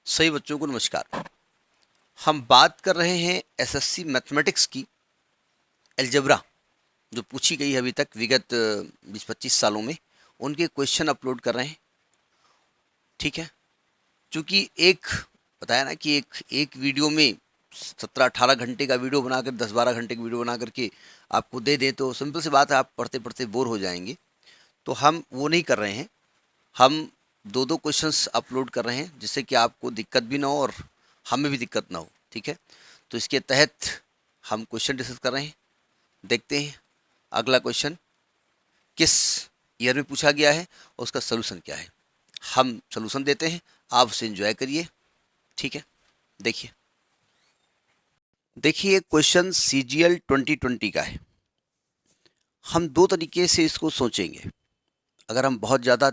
सही बच्चों को नमस्कार। हम बात कर रहे हैं एसएससी मैथमेटिक्स की अलजेब्रा जो पूछी गई है अभी तक विगत 20-25 सालों में, उनके क्वेश्चन अपलोड कर रहे हैं। ठीक है, क्योंकि एक बताया ना कि एक एक वीडियो में 17-18 घंटे का वीडियो बनाकर 10-12 घंटे की वीडियो बना करके आपको दे दें तो सिंपल सी बात है, आप पढ़ते पढ़ते बोर हो जाएंगे। तो हम वो नहीं कर रहे हैं, हम दो दो क्वेश्चंस अपलोड कर रहे हैं जिससे कि आपको दिक्कत भी ना हो और हमें भी दिक्कत ना हो। ठीक है, तो इसके तहत हम क्वेश्चन डिस्कस कर रहे हैं। देखते हैं अगला क्वेश्चन किस ईयर में पूछा गया है और उसका सोल्यूशन क्या है। हम सोल्यूशन देते हैं, आप उसे एंजॉय करिए। ठीक है, देखिए देखिए क्वेश्चन CGL 2020 का है। हम दो तरीके से इसको सोचेंगे। अगर हम बहुत ज़्यादा,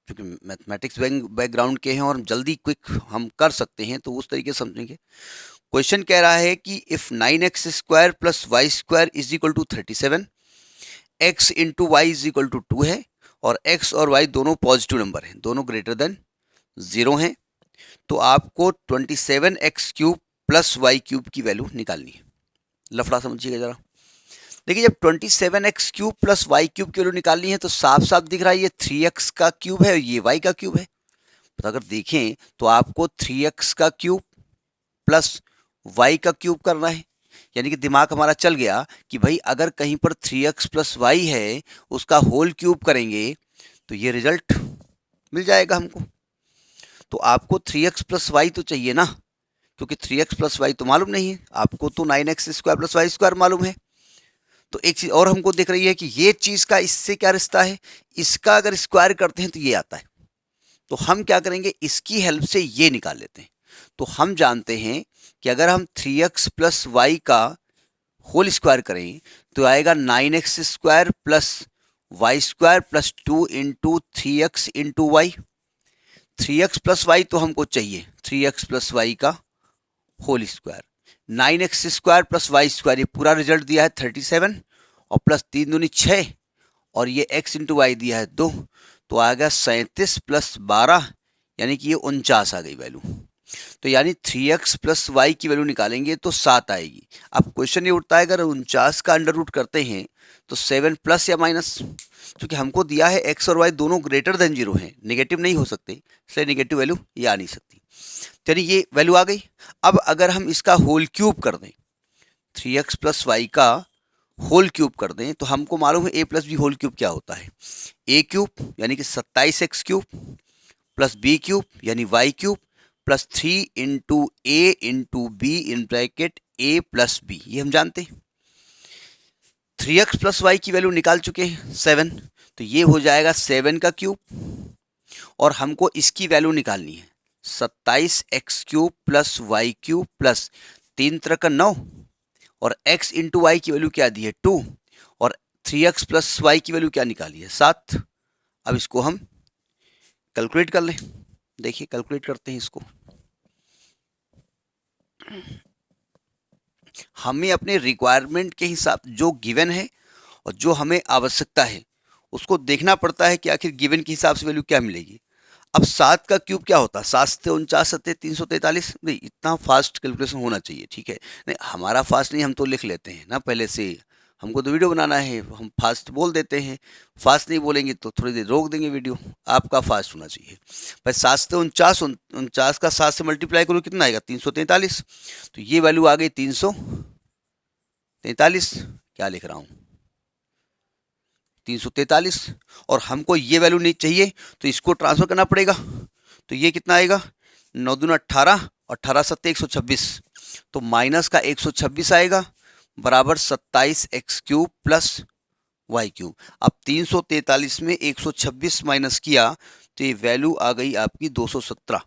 क्योंकि मैथमेटिक्स बैकग्राउंड के हैं और जल्दी क्विक हम कर सकते हैं, तो उस तरीके से समझेंगे। क्वेश्चन कह रहा है कि if 9x square plus y square is equal to 37, x into y is equal to 2 है और x और y दोनों पॉजिटिव नंबर हैं, दोनों ग्रेटर देन 0 हैं, तो आपको 27x cube plus Y cube की वैल्यू निकालनी है। लफड़ा समझिएगा जरा। देखिए, जब 27x cube plus Y cube की वैल्यू निकालनी है तो साफ साफ दिख रहा है ये 3x का क्यूब है और ये y का क्यूब है। तो अगर देखें तो आपको 3x का क्यूब प्लस y का क्यूब करना है। यानी कि दिमाग हमारा चल गया कि भाई अगर कहीं पर 3x प्लस वाई है, उसका होल क्यूब करेंगे तो ये रिजल्ट मिल जाएगा हमको। तो आपको 3x प्लस वाई तो चाहिए ना, क्योंकि 3x प्लस वाई तो मालूम नहीं है आपको, तो 9x square plus y square मालूम है। तो एक चीज और हमको दिख रही है कि ये चीज का इससे क्या रिश्ता है, इसका अगर स्क्वायर करते हैं तो ये आता है। तो हम क्या करेंगे, इसकी हेल्प से ये निकाल लेते हैं। तो हम जानते हैं कि अगर हम 3x प्लस वाई का होल स्क्वायर करें तो आएगा 9x square plus y square plus 2 into 3x into y. 3x plus y तो हमको चाहिए 3x प्लस वाई का whole square. 9x square plus y square, ये पूरा रिजल्ट दिया है 37 और प्लस 3 दूनी 6 और ये x इंटू वाई दिया है 2, तो आ गया 37 प्लस 12, यानी कि ये 49 आ गई वैल्यू। तो यानी 3x प्लस वाई की वैल्यू निकालेंगे तो 7 आएगी। अब क्वेश्चन ये उठता है अगर 49 का अंडर रूट करते हैं तो 7 प्लस या माइनस, क्योंकि हमको दिया है x और y दोनों ग्रेटर देन 0 हैं, नेगेटिव नहीं हो सकते, इसलिए नेगेटिव वैल्यू ये आ नहीं सकती। यानी ये वैल्यू आ गई। अब अगर हम इसका होल क्यूब कर दें, 3x प्लस वाई का होल क्यूब कर दें, तो हमको मालूम है a plus b whole cube क्या होता है। a क्यूब यानी कि 27x cube plus b cube यानी y cube plus 3 into a into b in bracket a plus b, ये हम जानते हैं। 3x प्लस वाई की वैल्यू निकाल चुके हैं 7, तो ये हो जाएगा 7 का क्यूब और हमको इसकी वैल्यू निकालनी है 27x cube plus Y cube plus 3 तरह का 9 और x इंटू वाई की वैल्यू क्या दी है 2 और 3x प्लस वाई की वैल्यू क्या निकाली है 7। अब इसको हम कैलकुलेट कर लें। देखिए कैलकुलेट करते हैं इसको। हमें अपने रिक्वायरमेंट के हिसाब जो गिवन है और जो हमें आवश्यकता है उसको देखना पड़ता है कि आखिर गिवन के हिसाब से वैल्यू क्या मिलेगी। अब 7 का क्यूब क्या होता है, 7 से 49 सत्ते 343। नहीं, इतना फास्ट कैलकुलेशन होना चाहिए। ठीक है, नहीं हमारा फास्ट नहीं, हम तो लिख लेते हैं ना पहले से, हमको तो वीडियो बनाना है, हम फास्ट बोल देते हैं। फास्ट नहीं बोलेंगे तो थोड़ी देर रोक देंगे वीडियो। आपका फास्ट होना चाहिए भाई। 7 से 49, 49 का 7 से मल्टीप्लाई करो कितना आएगा 343, तो ये वैल्यू आ गई 343। क्या लिख रहा हूँ 343, और हमको ये वैल्यू नहीं चाहिए तो इसको ट्रांसफर करना पड़ेगा। तो ये कितना आएगा 9 दूना 18, 18 सत्ते 126, तो माइनस का 126 आएगा बराबर 27x cube plus Y cube. अब 343 में 126 माइनस किया तो ये वैल्यू आ गई आपकी 217।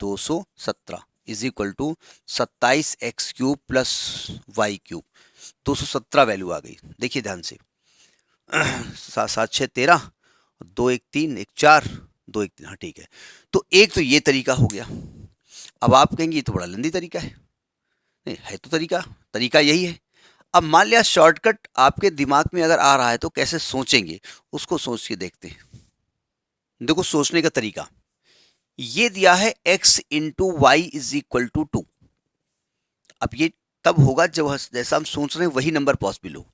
217 is equal to 27x cube plus Y cube, 217 value आ गई। देखिए ध्यान से, 7 7 6 13, 2 1 3 1 4 2 1 3, हाँ ठीक है। तो एक तो ये तरीका हो गया। अब आप कहेंगे ये तो बड़ा लंबी तरीका है। नहीं है तो तरीका यही है। अब मान लिया शॉर्टकट आपके दिमाग में अगर आ रहा है तो कैसे सोचेंगे, उसको सोच के देखते हैं। देखो सोचने का तरीका, ये दिया है x into y is equal to 2। अब ये तब होगा जब जैसा हम सोच रहे हैं वही नंबर पॉसिबल हो।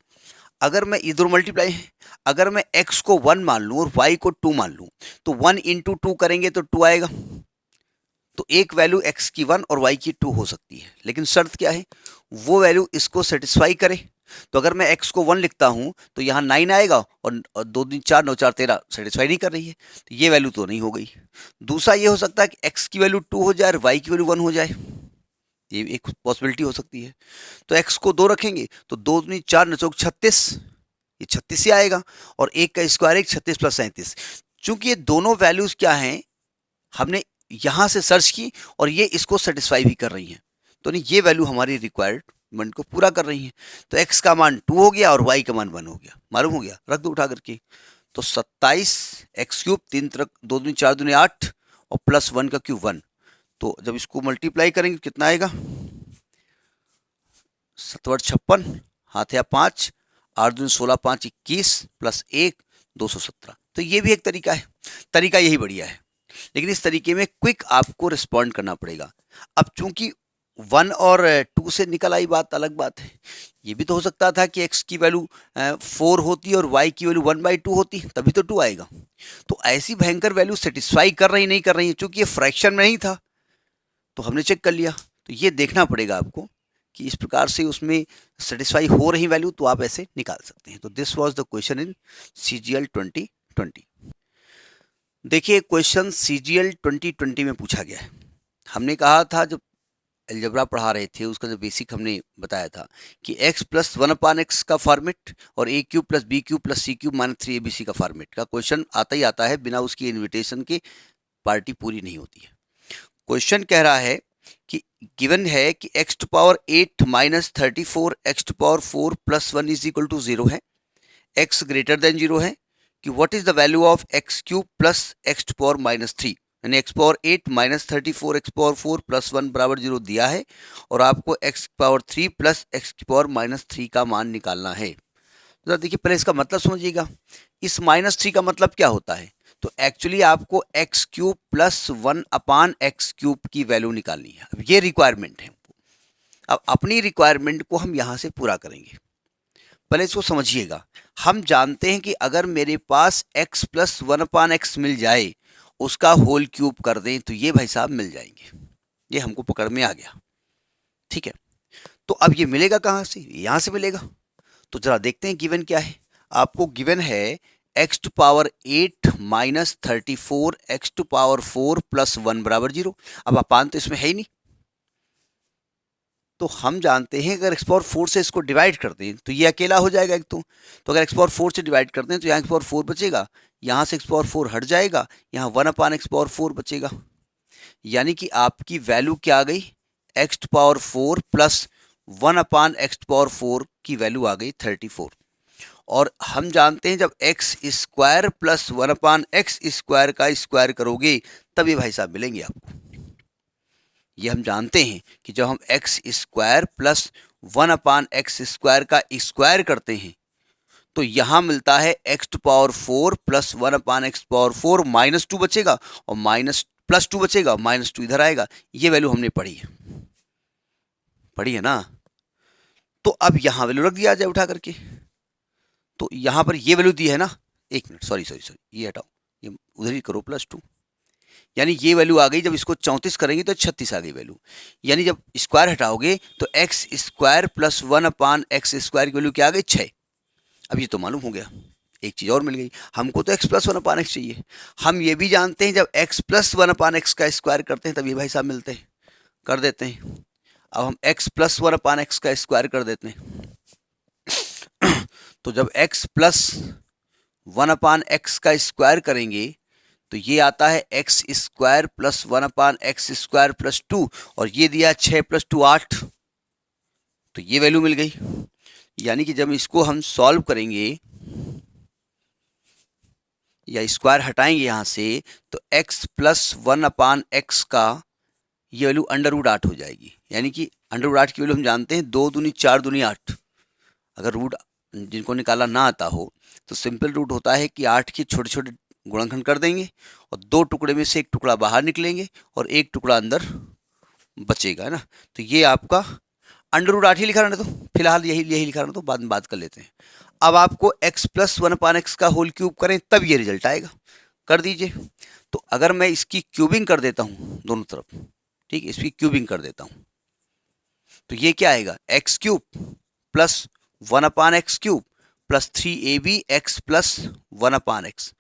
अगर मैं इधर मल्टीप्लाई है, अगर मैं x को 1 मान लूं और y को 2 मान लूं, तो 1 इंटू 2 करेंगे तो 2 आएगा। तो एक वैल्यू x की 1 और y की 2 हो सकती है, लेकिन शर्त क्या है, वो वैल्यू इसको सेटिस्फाई करे। तो अगर मैं x को 1 लिखता हूं तो यहाँ 9 आएगा, और 2 3 4 9 4 13 सेटिस्फाई नहीं कर रही है, तो ये वैल्यू तो नहीं हो गई। दूसरा ये हो सकता है कि x की वैल्यू 2 हो जाए और y की वैल्यू 1 हो जाए, ये एक पॉसिबिलिटी हो सकती है। तो x को 2 रखेंगे तो 2 दूनी 4 9 चौक 36, ये 36 ही आएगा, और एक का स्क्वायर एक 36 प्लस 37। चूंकि ये दोनों वैल्यूज क्या हैं, हमने यहां से सर्च की और ये इसको सेटिस्फाई भी कर रही हैं, तो नहीं ये वैल्यू हमारी रिक्वायरमेंट को पूरा कर रही हैं। तो x का मान 2 हो गया और y का मान 1 हो गया, मालूम हो गया, रख दो उठा करके। तो 27 एक्स क्यूब 3 तरक 2 दूनी 4 दूनी 8 और प्लस 1 का क्यूब 1। तो जब इसको मल्टीप्लाई करेंगे कितना आएगा, 7 56, हाथ या 5, 8 दूनी 16 5 21 प्लस 1 217। तो ये भी एक तरीका है, तरीका यही बढ़िया है, लेकिन इस तरीके में क्विक आपको रिस्पॉन्ड करना पड़ेगा। अब चूंकि 1 और 2 से निकल आई बात, अलग बात है। ये भी तो हो सकता था कि x की वैल्यू 4 होती और y की वैल्यू 1/2 होती, तभी तो 2 आएगा। तो ऐसी भयंकर वैल्यू सेटिस्फाई कर रही नहीं कर रही है, चूंकि ये फ्रैक्शन में नहीं था तो हमने चेक कर लिया। तो ये देखना पड़ेगा आपको कि इस प्रकार से उसमें सेटिस्फाई हो रही वैल्यू, तो आप ऐसे निकाल सकते हैं। तो this was the question in CGL 2020। देखिए क्वेश्चन CGL 2020 में पूछा गया है। हमने कहा था जब अलजेब्रा पढ़ा रहे थे, उसका जो बेसिक हमने बताया था कि x प्लस 1/x का फॉर्मेट और a cube plus b cube plus c cube minus 3abc का फॉर्मेट का क्वेश्चन आता ही आता है, बिना उसकी इन्विटेशन के पार्टी पूरी नहीं होती है। क्वेश्चन कह रहा है कि गिवन है कि x to power 8 minus 34 x to power 4 plus 1 is equal to 0 है, x ग्रेटर देन 0 है, कि what is the value of x cube plus x to power minus 3, यानी x power 8 minus 34 x power 4 plus 1 बराबर 0 दिया है, और आपको x power 3 plus x power minus 3 का मान निकालना है। तो देखिए पहले इसका मतलब समझिएगा, इस माइनस 3 का मतलब क्या होता है, तो एक्चुअली आपको x cube plus 1/x cube की वैल्यू निकालनी है। अब ये रिक्वायरमेंट है हमको, अब अपनी रिक्वायरमेंट को हम यहाँ से पूरा करेंगे। पहले इसको समझिएगा, हम जानते हैं कि अगर मेरे पास x प्लस 1/x मिल जाए, उसका होल क्यूब कर दें, तो ये भाई साहब मिल जाएंगे। ये हमको पकड़ में आ गया, ठीक है। तो अब ये मिलेगा कहाँ से, यहाँ से मिलेगा। तो जरा देखते हैं गिवन क्या है। आपको गिवन है x to power 8 minus 34 x to power 4 plus 1 बराबर 0। अब अपान तो इसमें है ही नहीं, तो हम जानते हैं अगर x पावर 4 से इसको डिवाइड करते हैं तो ये अकेला हो जाएगा एक तो अगर x पावर 4 से डिवाइड करते हैं तो यहाँ x पावर 4 बचेगा, यहाँ से x पावर 4 हट जाएगा, यहाँ 1/x पावर 4 बचेगा, यानी कि आपकी वैल्यू क्या आ गई, x to power 4 plus 1/x power 4 की वैल्यू आ गई 34। और हम जानते हैं जब x square plus 1/x square का स्क्वायर करोगे तब ये भाई साहब मिलेंगे आपको। ये हम जानते हैं कि जब हम x square plus 1/x square का स्क्वायर करते हैं तो यहाँ मिलता है x to power 4 plus 1/x power 4 minus 2 बचेगा, और माइनस प्लस 2 बचेगा, माइनस 2 इधर आएगा। ये वैल्यू हमने पढ़ी है ना। तो अब यहाँ वैल्यू रख दिया जाए उठा करके, तो यहाँ पर ये वैल्यू दी है ना, एक मिनट सॉरी ये हटाओ, ये उधर ही करो प्लस 2, यानी ये वैल्यू आ गई। जब इसको 34 करेंगे तो 36 आ गई वैल्यू, यानी जब स्क्वायर हटाओगे तो x square plus 1/x square की वैल्यू क्या आ गई 6। अब ये तो मालूम हो गया, एक चीज़ और मिल गई, हमको तो x प्लस 1/x चाहिए। हम ये भी जानते हैं जब x प्लस 1/x का स्क्वायर करते हैं तब ये भाई साहब मिलते हैं, कर देते हैं। अब हम x प्लस 1/x का स्क्वायर कर देते हैं तो जब x प्लस 1/x का स्क्वायर करेंगे तो ये आता है x square plus 1/x square plus 2, और ये दिया 6 प्लस 2 8, तो ये वैल्यू मिल गई। यानी कि जब इसको हम सॉल्व करेंगे या स्क्वायर हटाएंगे यहाँ से तो x प्लस 1/x का ये वैल्यू √8 हो जाएगी, यानी कि √8 की वैल्यू हम जानते हैं 2 दूनी 4 दूनी 8। अगर रूट जिनको निकाला ना आता हो तो सिंपल रूट होता है कि 8 के छोटे छोटे गुणनखंड कर देंगे और 2 टुकड़े में से एक टुकड़ा बाहर निकलेंगे और एक टुकड़ा अंदर बचेगा, है ना। तो ये आपका √8 ही लिखा रहने दो, फिलहाल यही लिखा रहने दो, बाद में बात कर लेते हैं। अब आपको x + 1/x का होल क्यूब करें तब ये रिजल्ट आएगा, कर दीजिए। तो अगर मैं इसकी क्यूबिंग कर देता हूँ दोनों तरफ, ठीक, इसकी क्यूबिंग कर देता हूँ, तो ये क्या आएगा, x³ + 1/x³ + 3ab x + 1/x।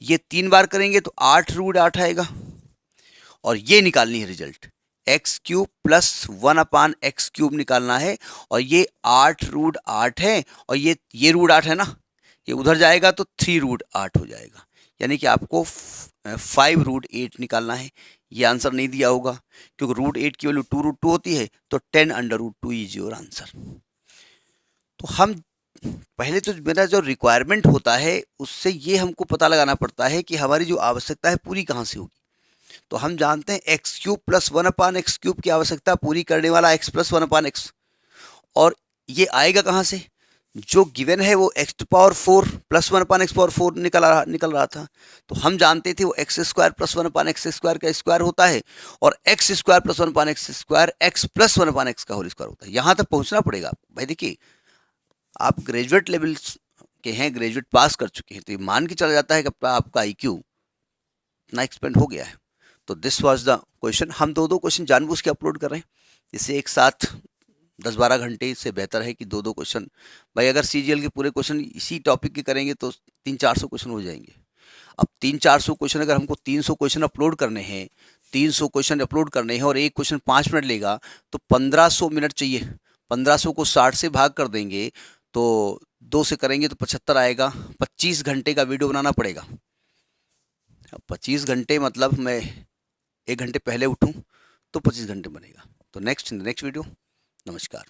ये 3 बार करेंगे तो 8√8 आएगा और ये निकालनी है रिजल्ट, x³ + 1/x³ निकालना है और ये 8√8 है और ये √8 है ना, ये उधर जाएगा तो 3√8 हो जाएगा, यानी कि आपको 5√8 निकालना है। ये आंसर नहीं दिया होगा क्योंकि √8 की वैल्यू 2√2 होती है, तो 10√2 इज योर आंसर। तो हम पहले तो मेरा जो रिक्वायरमेंट होता है उससे ये हमको पता लगाना पड़ता है कि हमारी जो आवश्यकता है पूरी कहाँ से होगी। तो हम जानते हैं x³ + 1/x³ की आवश्यकता पूरी करने वाला x + 1/x, और ये आएगा कहाँ से, जो गिवन है वो x⁴ + 1/x⁴ निकल रहा था। तो हम जानते थे वो x² + 1/x² का स्क्वायर होता है और x² + 1/x² x + 1/x का होल स्क्वायर होता है। यहाँ तक पहुँचना पड़ेगा भाई। देखिए, आप ग्रेजुएट लेवल के हैं, ग्रेजुएट पास कर चुके हैं, तो ये मान के चला जाता है कि आपका IQ इतना एक्सपेंड हो गया है। तो दिस वाज द क्वेश्चन। हम दो क्वेश्चन जानबूझ के अपलोड कर रहे हैं, इससे एक साथ 10-12 घंटे से बेहतर है कि 2 क्वेश्चन। भाई अगर CGL के पूरे क्वेश्चन इसी टॉपिक के करेंगे तो 300-400 क्वेश्चन हो जाएंगे। अब 300-400 क्वेश्चन अगर हमको 300 क्वेश्चन अपलोड करने हैं, 300 क्वेश्चन अपलोड करने हैं और एक क्वेश्चन 5 मिनट लेगा तो 1500 मिनट चाहिए। 1500 को 60 से भाग कर देंगे तो 2 से करेंगे तो 75 आएगा। 25 घंटे का वीडियो बनाना पड़ेगा। 25 घंटे मतलब मैं 1 घंटे पहले उठूं तो 25 घंटे बनेगा। तो नेक्स्ट वीडियो। नमस्कार।